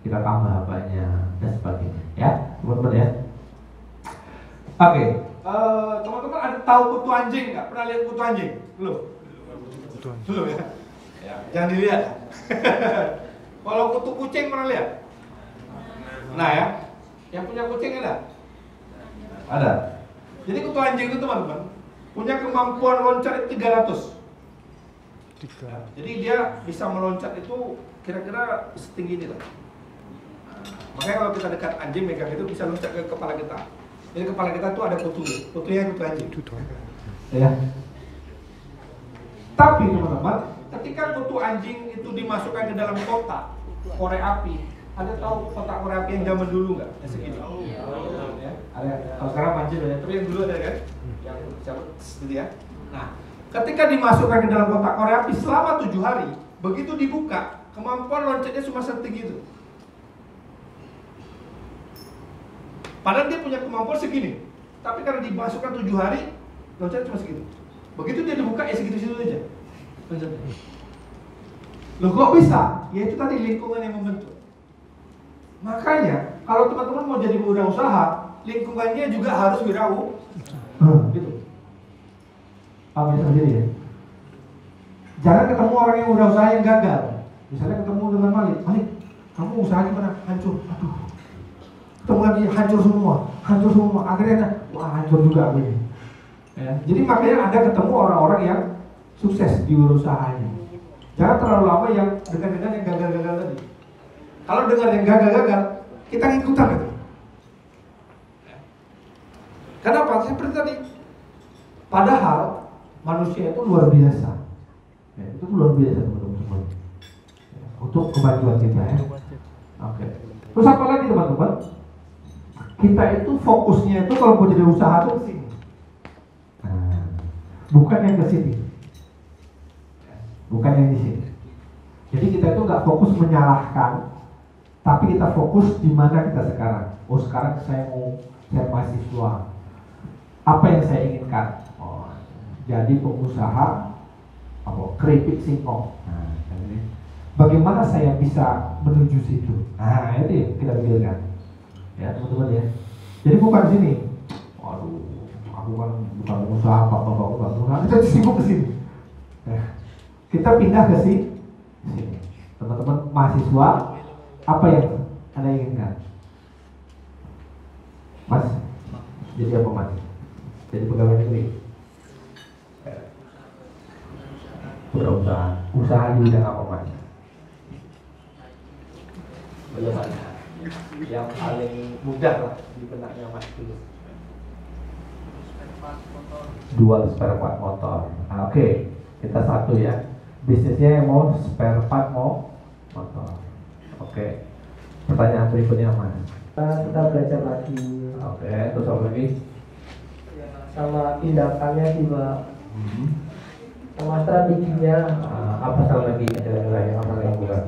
kita tambah apanya dan sebagainya. Ya, teman-teman ya. Oke, teman-teman ada tahu kutu anjing nggak? Pernah lihat kutu anjing? Belum? Belum ya? Ya, jangan dilihat. Kalau kutu kucing pernah lihat? Nah ya, yang punya kucing ada? Ada. Jadi kutu anjing itu teman-teman punya kemampuan loncat 300. Ya, jadi dia bisa meloncat itu kira-kira setinggi ini lah. Makanya kalau kita dekat anjing megang itu bisa loncat ke kepala kita. Jadi kepala kita tuh ada kutunya kutu anjing. Ya. Tapi teman-teman, ketika kutu anjing itu dimasukkan ke dalam kotak korek api, ada tahu kotak korek api yang zaman dulu nggak? Yang segini. Ya, ada. Kalau sekarang panjang ya, tapi yang dulu ada kan? Yang cabut gitu ya. Nah, ketika dimasukkan ke dalam kotak korek api selama 7 hari, begitu dibuka, kemampuan loncatnya cuma setinggi itu. Padahal dia punya kemampuan segini, tapi karena dimasukkan 7 hari, loncatnya cuma segitu. Begitu dia dibuka ya segitu-segitu aja. Loh kok bisa? Ya itu tadi lingkungan yang membentuk. Makanya kalau teman-teman mau jadi wirausaha, lingkungannya juga harus gitu. Paham ya sendiri ya? Jangan ketemu orang yang wirausaha yang gagal. Misalnya ketemu dengan Malik, kamu usaha gimana? Hancur. Aduh. Ketemu lagi hancur semua. Akhirnya wah hancur juga begini. Ya, jadi makanya Anda ketemu orang-orang yang sukses di usahanya. Jangan terlalu lama yang dengar-dengar yang gagal-gagal tadi. Kalau dengar yang gagal-gagal, kita ngikutan gitu. Kenapa? Seperti tadi. Padahal manusia itu luar biasa. Ya, itu luar biasa teman-teman. Ya, untuk kemajuan kita ya. Oke. Terus apa lagi teman-teman? Kita itu fokusnya itu kalau mau jadi usaha tuh sini. Bukan yang ke sini, bukan yang di sini. Jadi kita itu nggak fokus menyalahkan, tapi kita fokus di mana kita sekarang. Oh sekarang saya mahasiswa, apa yang saya inginkan? Oh, jadi pengusaha, keripik singkong. Nah, bagaimana saya bisa menuju situ? Nah itu yang kita pikirkan, ya teman-teman ya. Jadi bukan sini. Waduh. Aku kan bukan pengusaha, bapak bukan pengusaha, kita sibuk ke sini. Kita pindah ke sini. Teman-teman mahasiswa, apa yang Anda inginkan? Mas, jadi apa Mas? Jadi pegawai negeri? Berusaha. Usaha di bidang apa Mas? Belum ada. Yang paling mudah lah di benaknya Mas dulu. Jual spare part motor. Nah, Oke, kita satu ya. Bisnisnya yang mau spare part motor. Oke. Pertanyaan berikutnya Mas. Kita belajar lagi. Oke, terus apa lagi? Sama tindakannya juga. Sama strateginya. Apa lagi? Ada yang apa lagi bukan?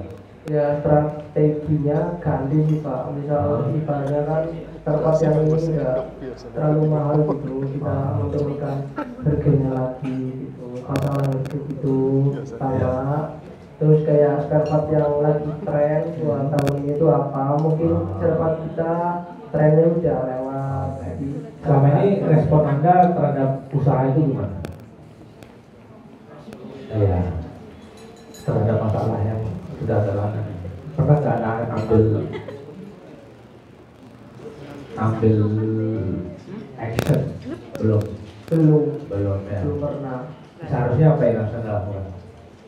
Ya strateginya ganti sih Pak. Misal ibaratnya kan tempat yang ini enggak terlalu mahal gitu, kita menurunkan harganya lagi gitu, masalah itu gitu sama. Terus kayak spare part yang lagi tren buat tahun ini itu apa? Mungkin spare part kita trennya udah lewat. Jadi Selama ini respon Anda terhadap usaha itu gimana? Iya, terhadap masalah yang sudah ada lalu. Pernah nggak Anda ambil action? Belum ya. belum pernah Seharusnya apa yang harus Anda lakukan?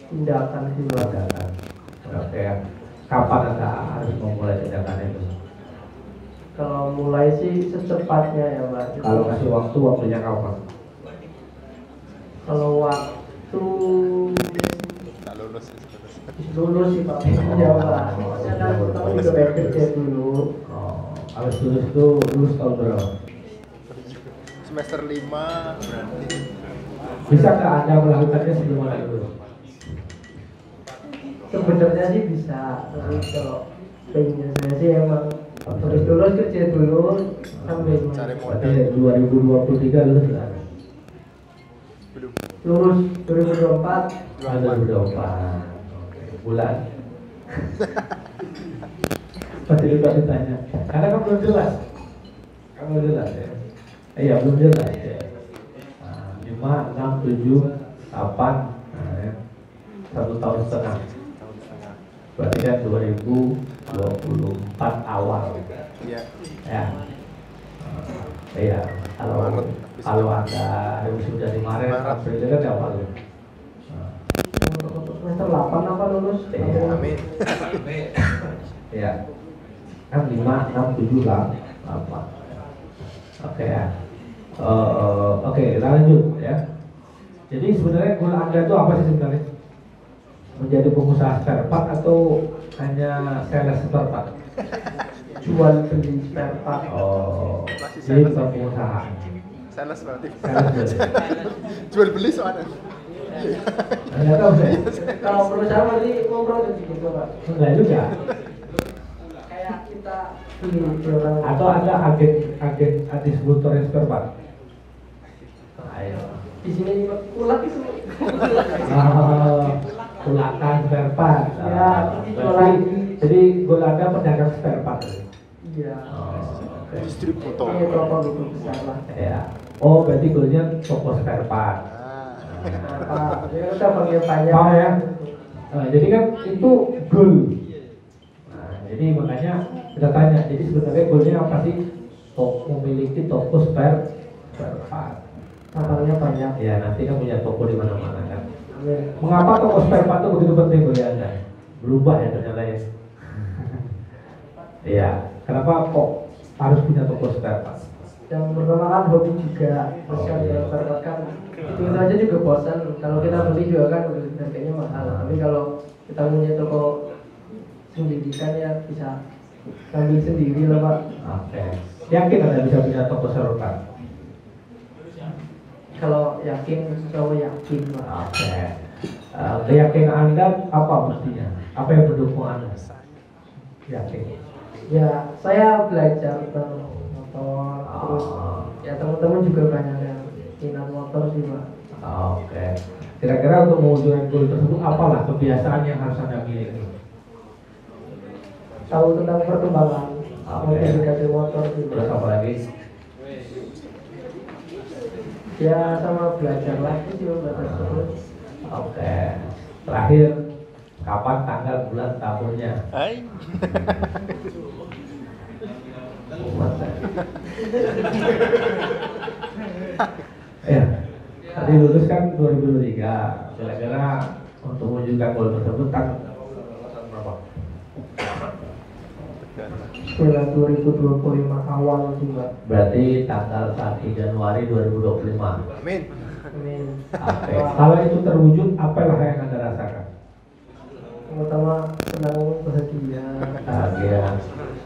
tindakan sih Pak. Tindakan. Oke, kapan Anda harus memulai tindakan itu? Kalau mulai sih secepatnya ya Pak. Kalau kasih waktunya kapan? Kalau waktu Tak lulus. lulus sih Pak. Ya Pak. Saya kan pertama juga pengen kerja dulu. Oh, habis lulus itu lulus tahun berapa? Semester 5 berarti. Bisa nggak Anda melakukannya sebelum Anda lulus? Sebenarnya sih bisa, tapi kalau pengen saya sih emang harus lulus kerja dulu sampai Cari Berarti modal. 2023 lulus nggak? Belum. lulus 2024 Ada 2024. Oke. Bulan. Pasti lupa ditanya. Karena kan belum jelas. Kan belum jelas ya. Iya belum jelas ya. 5, 6, 7, 8, nah, ya. 1 tahun setengah. Berarti kan 2024 awal. Iya. Ya. Iya. Kalau Anda sudah di Maret, April itu kan awal. untuk semester 8 apa lulus? Iya. Amin. Ya, kan 5, 6, 7, 8. Oke ya. Oke, lanjut ya. Jadi sebenarnya goal Anda itu apa sih sebenarnya? Menjadi pengusaha spare part atau hanya sales spare part? Jual beli spare part. Oh, Masih jadi sales. bukan pengusaha. Sales berarti. Sales berarti. Jual beli soalnya. Nggak tahu saya. Kalau perusahaan berarti memproduksi gitu Pak. Enggak juga. Kayak kita beli di orang. Atau ada agen distributor spare part? Ayo. Di sini ulat itu. Ulakan spare part. Ya, Berarti, jadi goal Anda pedagang spare part. Iya. Oke. Distributor. Ini toko gitu besar lah. Ya. Oh, berarti goalnya toko spare part. Apa? Ya udah panggil banyak. Paham ya? Jadi kan itu goal. Nah, jadi makanya kita tanya. Jadi sebenarnya goalnya apa sih? Memiliki toko spare part. Cabangnya banyak. Ya, nanti kan punya toko di mana-mana kan. Amin. Mengapa toko spare part itu begitu penting bagi Anda? Berubah ya ternyata ya. Iya. Kenapa kok harus punya toko spare part? Yang pertama kan hobi juga. Terus kan Oh, iya. yang spare part kan itu aja juga bosan. Kalau kita beli juga kan harganya mahal. Tapi kalau kita punya toko sendiri kan ya bisa ambil sendiri lah Pak. Oke. Yakin Anda bisa punya toko spare part? Kalau yakin, kalau yakin Pak. Oke. Keyakinan Anda apa mestinya? Apa yang mendukung Anda? Yakin. Ya saya belajar tentang motor. Terus ya teman-teman juga banyak yang minat motor sih Pak. Oke. Kira-kira untuk mewujudkan goal tersebut apalah kebiasaan yang harus Anda miliki? Tahu tentang perkembangan Oke. modifikasi motor sih Terus Pak. apa lagi? Ya sama belajar lagi sih belajar terus. Oke. Terakhir, kapan tanggal bulan tahunnya? Hai. Ya, tadi lulus kan 2023. Kira-kira untuk mewujudkan goal tersebut kan berapa? Bulan 2025 awal sih Pak. Berarti tanggal 1 Januari 2025. Amin. Amin. Oke. Kalau itu terwujud, apalah yang Anda rasakan? Yang pertama senang bahagia. Bahagia.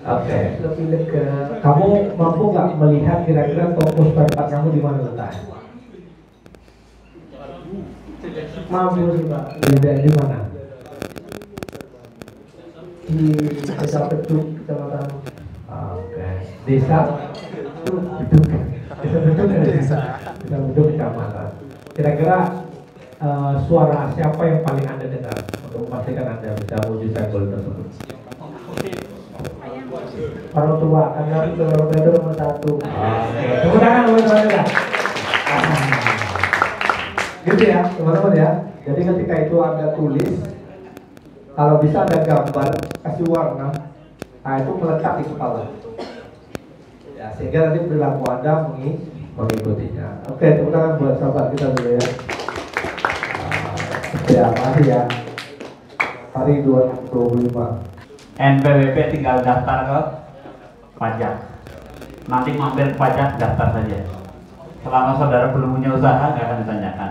Oke. Lebih lega. Kamu mampu nggak melihat kira-kira toko spare part kamu di mana letaknya? Mampu sih Pak. Di mana? di Desa Beduk, Kecamatan Oke. Desa itu Beduk. Desa Beduk ya? Desa. Desa Beduk Kecamatan. Kira-kira suara siapa yang paling Anda dengar untuk memastikan Anda bisa menuju sampel tersebut? orang tua, karena orang tua itu nomor 1. Oke. Tepuk tangan buat saudara. Gitu ya, teman-teman ya. Jadi ketika itu Anda tulis, kalau bisa ada gambar, kasih warna, nah itu melekat di kepala. Ya, sehingga nanti perilaku Anda mengikutinya. Oke, tepuk tangan buat sahabat kita dulu ya. Ya, makasih ya. Hari 2025. NPWP tinggal daftar ke pajak. Nanti mampir ke pajak, daftar saja. Selama saudara belum punya usaha, nggak akan ditanyakan.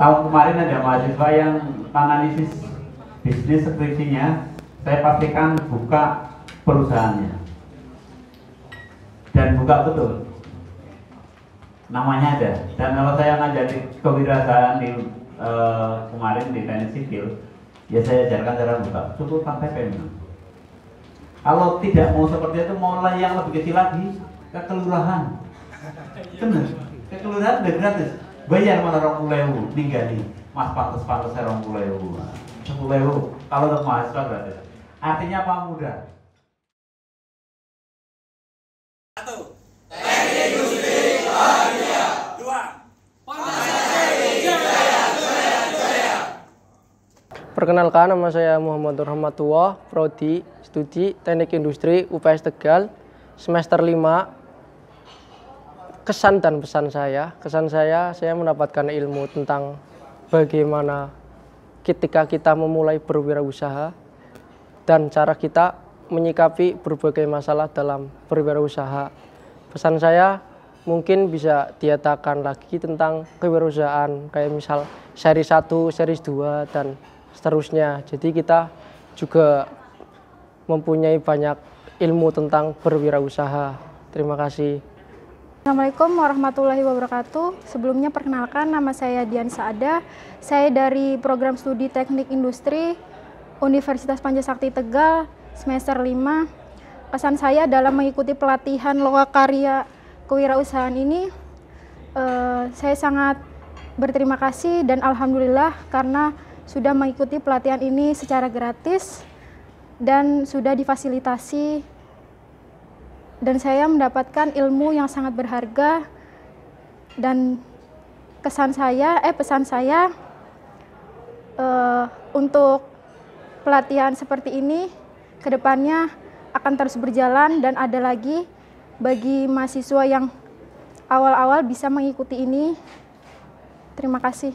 Tahun kemarin ada mahasiswa yang analisis bisnis skripsinya, saya pastikan buka perusahaannya. Dan buka betul. Namanya ada. Dan kalau saya ngajari kewirausahaan di kemarin di teknik sipil, ya saya ajarkan cara buka. Cukup KTP memang. Kalau tidak mau seperti itu, mulai yang lebih kecil lagi ke kelurahan. Benar, ke kelurahan udah gratis. Bayar malah 20.000, ninggali. Mas pantas saya 20.000. 10.000 kalau untuk mahasiswa gratis. Artinya apa mudah? Satu, teknik industri bahagia. Dua, Perkenalkan, nama saya Muhammad Rahmatullah, Prodi Studi Teknik Industri UPS Tegal, semester 5. Kesan dan pesan saya, saya mendapatkan ilmu tentang bagaimana ketika kita memulai berwirausaha dan cara kita menyikapi berbagai masalah dalam berwirausaha. Pesan saya mungkin bisa diadakan lagi tentang kewirausahaan, kayak misal seri 1, seri 2, dan seterusnya. Jadi kita juga mempunyai banyak ilmu tentang berwirausaha. Terima kasih. Assalamualaikum warahmatullahi wabarakatuh. Sebelumnya perkenalkan, nama saya Dian Saada. Saya dari program studi Teknik Industri Universitas Pancasakti Tegal, semester 5. Pesan saya dalam mengikuti pelatihan lokakarya kewirausahaan ini, saya sangat berterima kasih dan alhamdulillah karena sudah mengikuti pelatihan ini secara gratis dan sudah difasilitasi, dan saya mendapatkan ilmu yang sangat berharga. Dan pesan saya untuk pelatihan seperti ini kedepannya akan terus berjalan dan ada lagi bagi mahasiswa yang awal-awal bisa mengikuti ini. Terima kasih.